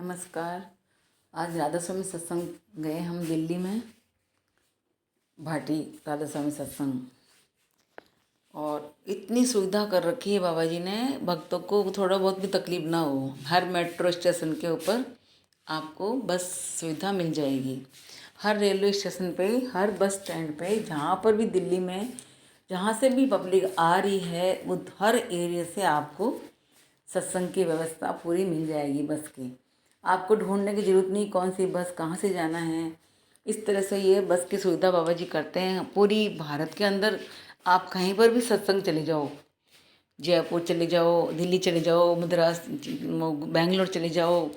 नमस्कार। आज राधा स्वामी सत्संग गए हम दिल्ली में, भाटी राधा स्वामी सत्संग। और इतनी सुविधा कर रखी है बाबा जी ने, भक्तों को थोड़ा बहुत भी तकलीफ ना हो। हर मेट्रो स्टेशन के ऊपर आपको बस सुविधा मिल जाएगी। हर रेलवे स्टेशन पे, हर बस स्टैंड पे, जहाँ पर भी दिल्ली में जहाँ से भी पब्लिक आ रही है, वो हर एरिया से आपको सत्संग की व्यवस्था पूरी मिल जाएगी। बस की आपको ढूंढने की ज़रूरत नहीं, कौन सी बस कहाँ से जाना है। इस तरह से ये बस की सुविधा बाबा जी करते हैं पूरी भारत के अंदर। आप कहीं पर भी सत्संग चले जाओ, जयपुर चले जाओ, दिल्ली चले जाओ, मद्रास, बेंगलोर चले जाओ,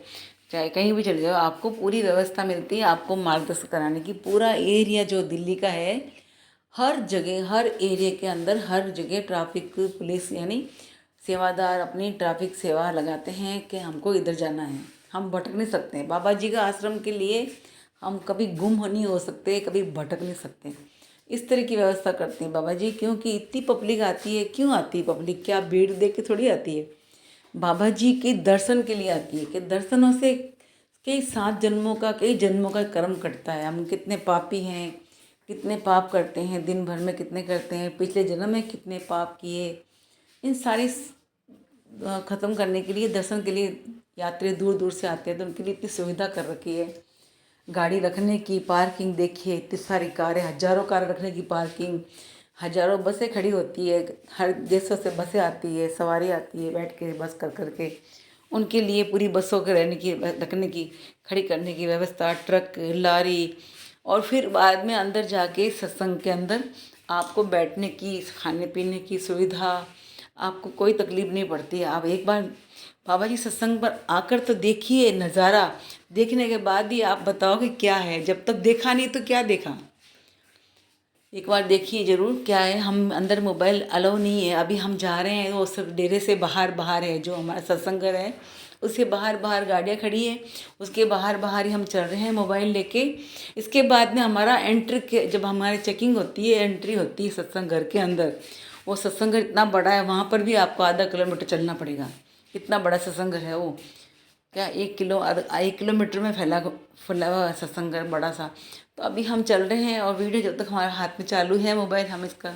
चाहे कहीं भी चले जाओ, आपको पूरी व्यवस्था मिलती है आपको मार्गदर्शन कराने की। पूरा एरिया जो दिल्ली का है, हर जगह, हर एरिया के अंदर, हर जगह ट्रैफिक पुलिस यानी सेवादार अपनी ट्रैफिक सेवा लगाते हैं कि हमको इधर जाना है। हम भटक नहीं सकते। बाबा जी का आश्रम के लिए हम कभी गुम नहीं हो सकते, कभी भटक नहीं सकते। इस तरह की व्यवस्था करते हैं बाबा जी। क्योंकि इतनी पब्लिक आती है। क्यों आती है पब्लिक? क्या भीड़ देख के थोड़ी आती है, बाबा जी के दर्शन के लिए आती है। कि दर्शनों से कई 7 जन्मों का, कई जन्मों का कर्म कटता है। हम कितने पापी हैं, कितने पाप करते हैं, दिन भर में कितने करते हैं, पिछले जन्म में कितने पाप किए, इन सारी ख़त्म करने के लिए, दर्शन के लिए यात्री दूर दूर से आते हैं। तो उनके लिए इतनी सुविधा कर रखी है। गाड़ी रखने की पार्किंग देखिए, इतनी सारी कारें, हज़ारों कार रखने की पार्किंग, हज़ारों बसें खड़ी होती है। हर देशों से बसें आती है, सवारी आती है, बैठ के बस कर कर के उनके लिए पूरी बसों के रहने की, रखने की, खड़ी करने की व्यवस्था, ट्रक, लारी। और फिर बाद में अंदर जाके सत्संग के अंदर आपको बैठने की, खाने पीने की सुविधा, आपको कोई तकलीफ़ नहीं पड़ती है। आप एक बार बाबा जी सत्संग पर आकर तो देखिए नज़ारा। देखने के बाद ही आप बताओगे क्या है। जब तक देखा नहीं तो क्या देखा। एक बार देखिए ज़रूर क्या है। हम अंदर मोबाइल अलाउ नहीं है। अभी हम जा रहे हैं, वो सब डेरे से बाहर बाहर है, जो हमारा सत्संग घर है उसके बाहर बाहर गाड़ियाँ खड़ी है, उसके बाहर बाहर ही हम चल रहे हैं मोबाइल लेके। इसके बाद में हमारा एंट्री के, जब हमारी चेकिंग होती है, एंट्री होती है सत्संग घर के अंदर। वो सत्संग घर इतना बड़ा है, वहाँ पर भी आपको आधा किलोमीटर चलना पड़ेगा। इतना बड़ा सत्संग घर है वो। क्या 1 किलोमीटर में फैला हुआ सत्संग घर बड़ा सा। तो अभी हम चल रहे हैं और वीडियो जब तक हमारे हाथ में चालू है मोबाइल, हम इसका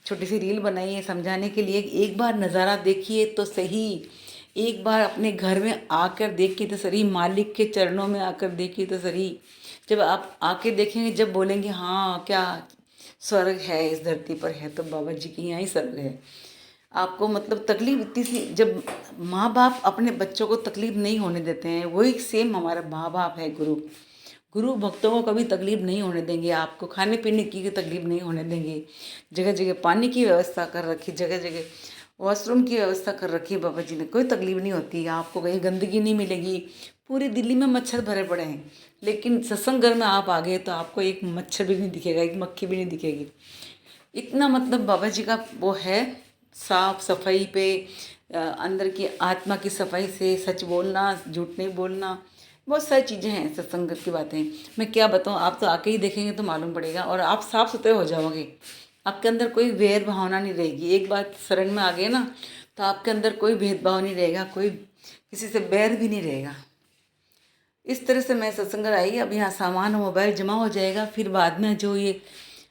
छोटी सी रील बनाई है समझाने के लिए। एक बार नज़ारा देखिए तो सही, एक बार अपने घर में आकर देखिए तो सही, मालिक के चरणों में आकर देखिए तो सही। जब आप आके देखेंगे, जब बोलेंगे हाँ क्या स्वर्ग है इस धरती पर है, तो बाबा जी की यहाँ ही स्वर्ग है। आपको मतलब तकलीफ इतनी सी, जब माँ बाप अपने बच्चों को तकलीफ नहीं होने देते हैं, वही सेम हमारा माँ बाप है। गुरु गुरु भक्तों को कभी तकलीफ नहीं होने देंगे। आपको खाने पीने की तकलीफ नहीं होने देंगे। जगह जगह पानी की व्यवस्था कर रखी, जगह जगह वॉशरूम की व्यवस्था कर रखी है बाबा जी ने। कोई तकलीफ नहीं होती। आपको कहीं गंदगी नहीं मिलेगी। पूरी दिल्ली में मच्छर भरे पड़े हैं, लेकिन सत्संग घर में आप आ गए तो आपको एक मच्छर भी नहीं दिखेगा, एक मक्खी भी नहीं दिखेगी। इतना मतलब बाबा जी का वो है। साफ सफाई पे, अंदर की आत्मा की सफाई से, सच बोलना, झूठ नहीं बोलना, बहुत सारी चीज़ें हैं सत्संग की बातें। मैं क्या बताऊँ, आप तो आके ही देखेंगे तो मालूम पड़ेगा। और आप साफ सुथरे हो जाओगे। आपके अंदर कोई वैर भावना नहीं रहेगी। एक बार शरण में आ गए ना, तो आपके अंदर कोई भेदभाव नहीं रहेगा, कोई किसी से बैर भी नहीं रहेगा। इस तरह से मैं सत्संग आई। अब यहाँ सामान मोबाइल जमा हो जाएगा। फिर बाद में जो ये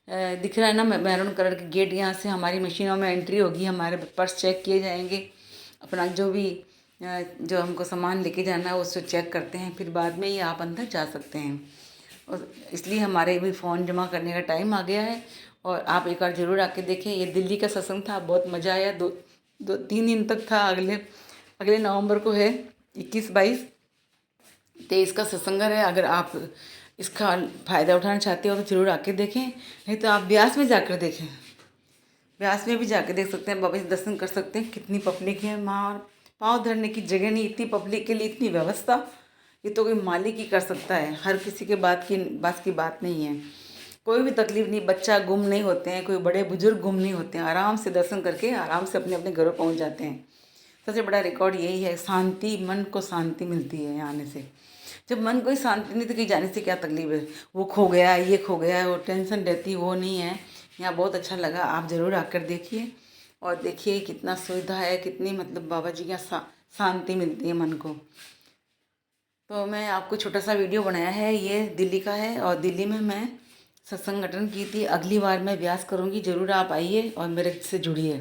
दिख रहा है ना मैरून कलर के गेट, यहाँ से हमारी मशीनों में एंट्री होगी। हमारे पर्स चेक किए जाएंगे। अपना जो भी जो हमको सामान लेके जाना है उसको चेक करते हैं। फिर बाद में ही आप अंदर जा सकते हैं। और इसलिए हमारे भी फ़ोन जमा करने का टाइम आ गया है। और आप एक बार ज़रूर आके देखें। ये दिल्ली का सत्संग था, बहुत मज़ा आया। 2-3 दिन तक था। अगले अगले नवंबर को है, 21-22-23 का सत्संग है। अगर आप इसका फ़ायदा उठाना चाहते हो तो ज़रूर आके देखें। नहीं तो आप ब्यास में जाकर देखें। ब्यास में भी जाके देख सकते हैं, बाबा जी दर्शन कर सकते हैं। कितनी पब्लिक है वहाँ, पाँव धरने की जगह नहीं। इतनी पब्लिक के लिए इतनी व्यवस्था, ये तो कोई मालिक ही कर सकता है। हर किसी के बस की बात नहीं है। कोई भी तकलीफ नहीं, बच्चा गुम नहीं होते हैं, कोई बड़े बुजुर्ग गुम नहीं होते हैं। आराम से दर्शन करके आराम से अपने अपने घरों पहुँच जाते हैं। सबसे बड़ा रिकॉर्ड यही है। शांति, मन को शांति मिलती है यहाँ आने से। जब मन को ही शांति नहीं तो कहीं जाने से क्या तकलीफ है। वो खो गया, ये खो गया, वो टेंशन रहती, वो नहीं है। यहाँ बहुत अच्छा लगा। आप ज़रूर आकर देखिए और देखिए कितना सुविधा है, कितनी मतलब बाबा जी का शांति मिलती है मन को। तो मैं आपको छोटा सा वीडियो बनाया है, ये दिल्ली का है और दिल्ली में मैं सत्संग अटेंड की थी। अगली बार मैं व्यास करूँगी, ज़रूर आप आइए और मेरे से जुड़िए।